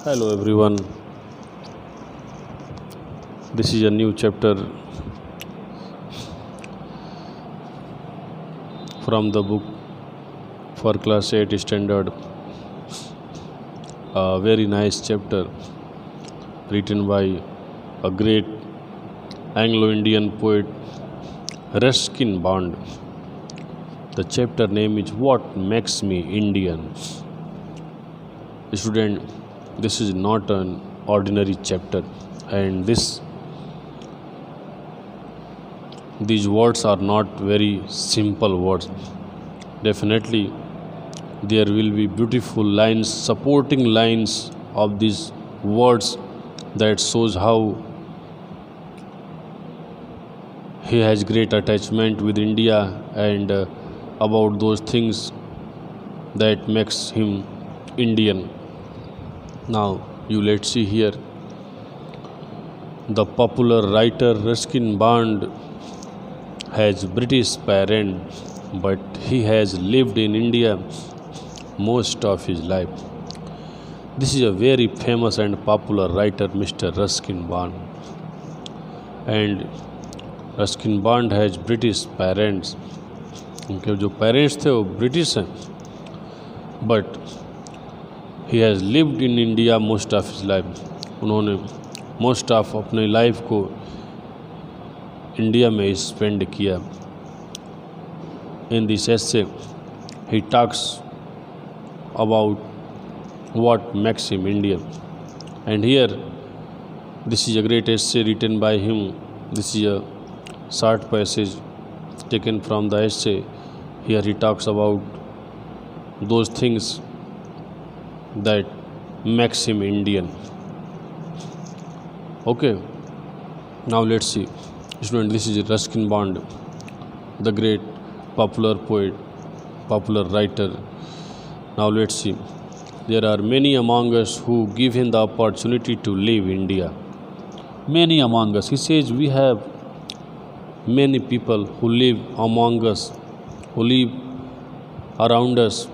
Hello everyone. This is a new chapter from the book for class 8 standard. A very nice chapter written by a great Anglo-Indian poet Ruskin Bond. The chapter name is What Makes Me Indian. Student, this is not an ordinary chapter, and these words are not very simple words. Definitely there will be beautiful lines, supporting lines of these words that shows how he has great attachment with India and about those things that makes him Indian. Now you let's see here. The popular writer Ruskin Bond has British parents, but he has lived in India most of his life. This is a very famous and popular writer, Mr. Ruskin Bond. And Ruskin Bond has British parents. उनके जो parents थे वो British हैं, but he has lived in India most of his life. उन्होंने most of अपने life को India में spend किया. In this essay he talks about what makes him Indian, and here this is a great essay written by him. This is a short passage taken from the essay. Here he talks about those things that makes him Indian. Okay, now let's see. Student, this is Ruskin Bond, the great popular poet, popular writer. Now let's see. There are many among us who given the opportunity to leave India. Many among us. He says we have many people who live among us, who live around us.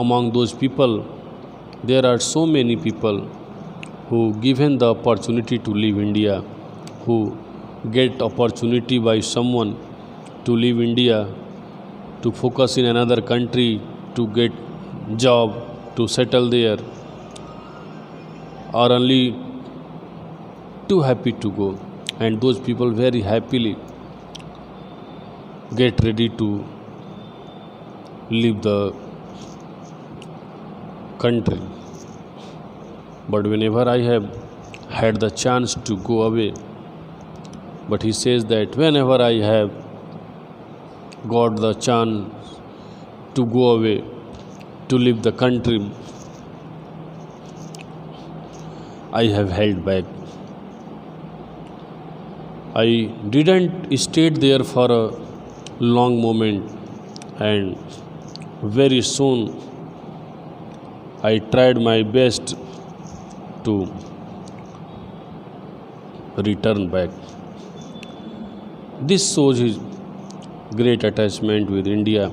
Among those people, there are so many people who given the opportunity to leave India, who get opportunity by someone to leave India, to focus in another country, to get job, to settle there, are only too happy to go, and those people very happily get ready to leave the country. But whenever I have had the chance to go away, but he says that whenever I have got the chance to go away, to leave the country, I have held back. I didn't stay there for a long moment, and very soon I tried my best to return back. This shows his great attachment with India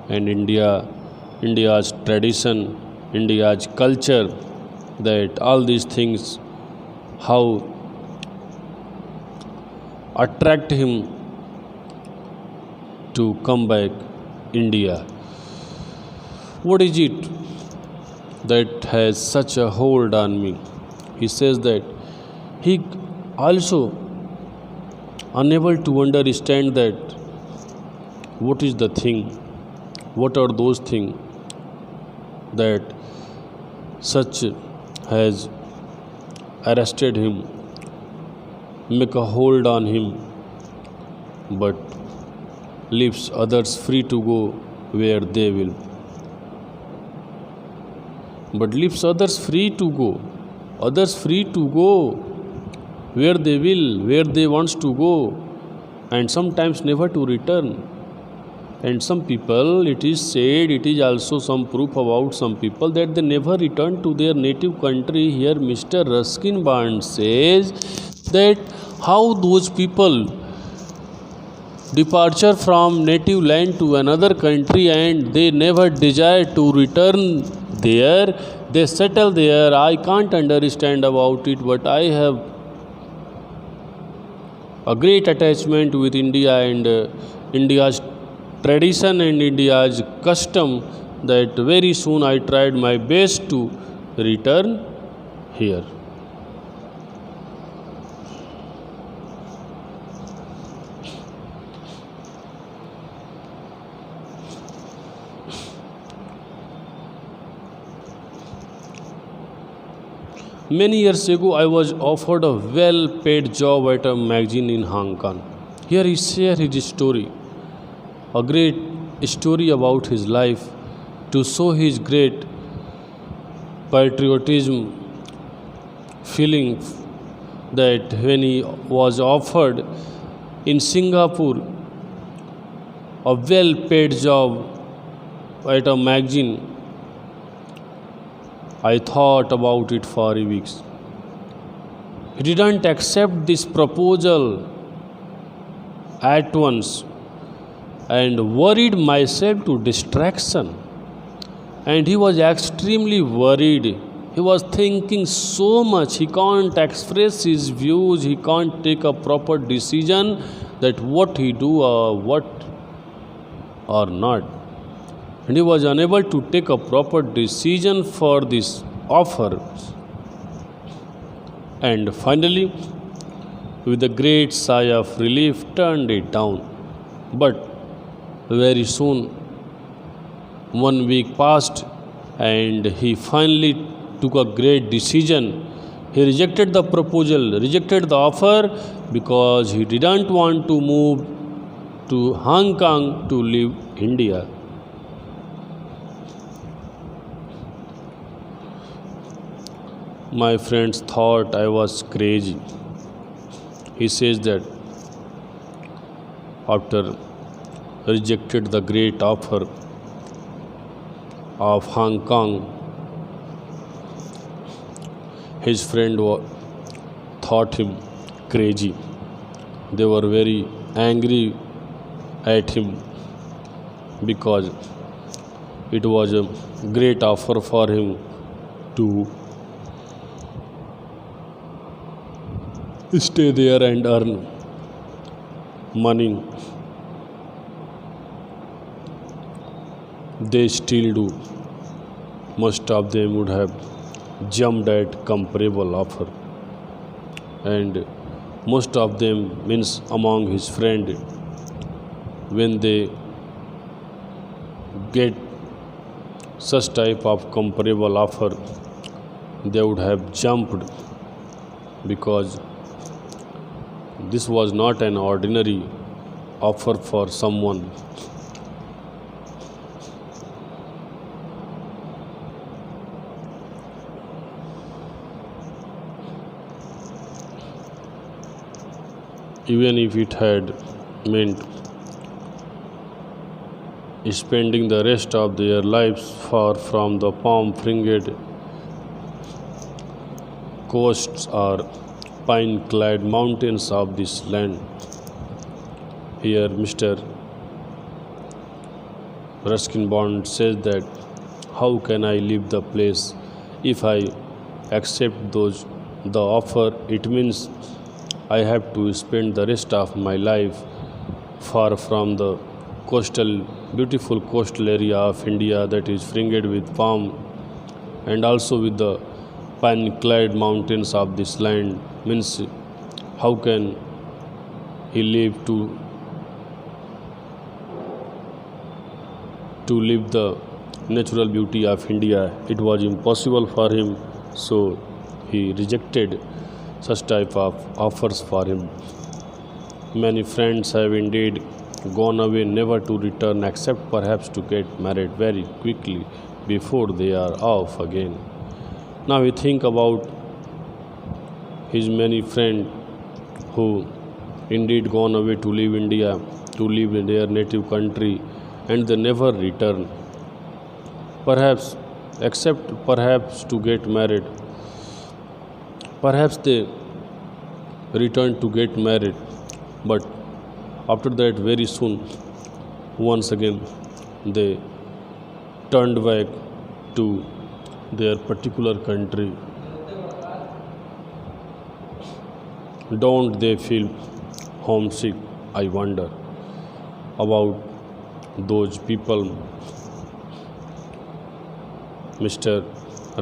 and India's tradition, India's culture, that all these things how attract him to come back India. What is it that has such a hold on me? He says that he also unable to understand that what is the thing, what are those things that such has arrested him, make a hold on him, but leaves others free to go where they will. But leaves others free to go where they will, where they wants to go, and sometimes never to return. And some people, it is said, it is also some proof about some people that they never return to their native country. Here Mr. Ruskin Bond says that how those people departure from native land to another country and they never desire to return There, they settle there. I can't understand about it, but I have a great attachment with India and India's tradition and India's custom that very soon I tried my best to return here. Many years ago, I was offered a well paid job at a magazine in Hong Kong. Here he shares his story, a great story about his life, to show his great patriotism feeling that when he was offered in Singapore a well paid job at a magazine, I thought about it for weeks. He didn't accept this proposal at once and worried myself to distraction. And he was extremely worried. He was thinking so much. He can't express his views. He can't take a proper decision that what he do or what or not. And he was unable to take a proper decision for this offer. And finally, with a great sigh of relief, turned it down. But very soon, 1 week passed, and he finally took a great decision. He rejected the proposal, rejected the offer because he didn't want to move to Hong Kong to leave India. My friends thought I was crazy. He says that after rejected the great offer of Hong Kong, his friend thought him crazy. They were very angry at him because it was a great offer for him to stay there and earn money. They still do. Most of them would have jumped at comparable offer, and most of them means among his friend, when they get such type of comparable offer, they would have jumped because this was not an ordinary offer for someone. Even if it had meant spending the rest of their lives far from the palm fringed coasts or pine-clad mountains of this land. Here Mr. Ruskin Bond says that how can I leave the place if I accept the offer? It means I have to spend the rest of my life far from the beautiful coastal area of India that is fringed with palm, and also with the pine-clad mountains of this land. Means how can he live to live the natural beauty of India? It was impossible for him, so he rejected such type of offers for him. Many friends have indeed gone away never to return, except perhaps to get married very quickly before they are off again. Now we think about his many friends who indeed gone away to leave India, to live in their native country, and they never return. Perhaps, except perhaps to get married. Perhaps they return to get married, but after that very soon, once again, they turned back to their particular country, don't they feel homesick? I wonder about those people. Mr.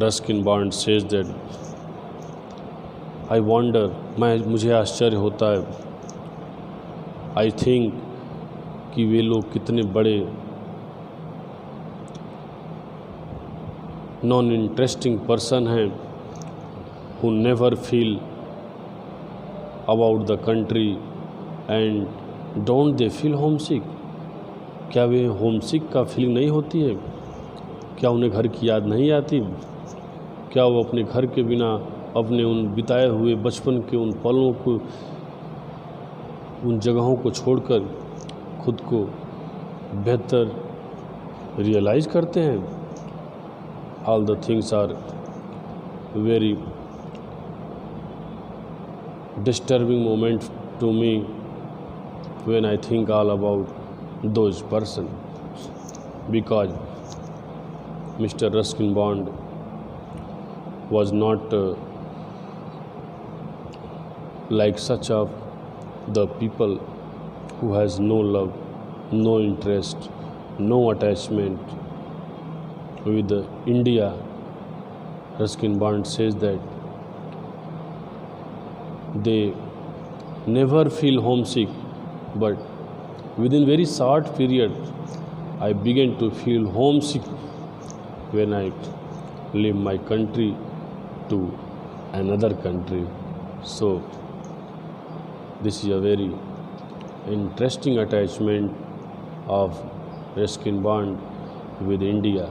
Ruskin Bond says that I wonder, मुझे आश्चर्य होता है, I think कि वे लोग कितने बड़े non interesting person हैं who never feel about the country and don't they feel homesick? क्या वे होमसिक का फीलिंग नहीं होती है? क्या उन्हें घर की याद नहीं आती? क्या वो अपने घर के बिना अपने उन बिताए हुए बचपन के उन पलों को, उन जगहों को छोड़कर खुद को बेहतर रियलाइज़ करते हैं? All the things are very disturbing moment to me when I think all about those person, because Mr. Ruskin Bond was not like such of the people who has no love, no interest, no attachment with India. Ruskin Bond says that they never feel homesick, but within very short period I began to feel homesick when I leave my country to another country. So this is a very interesting attachment of Ruskin Bond with India.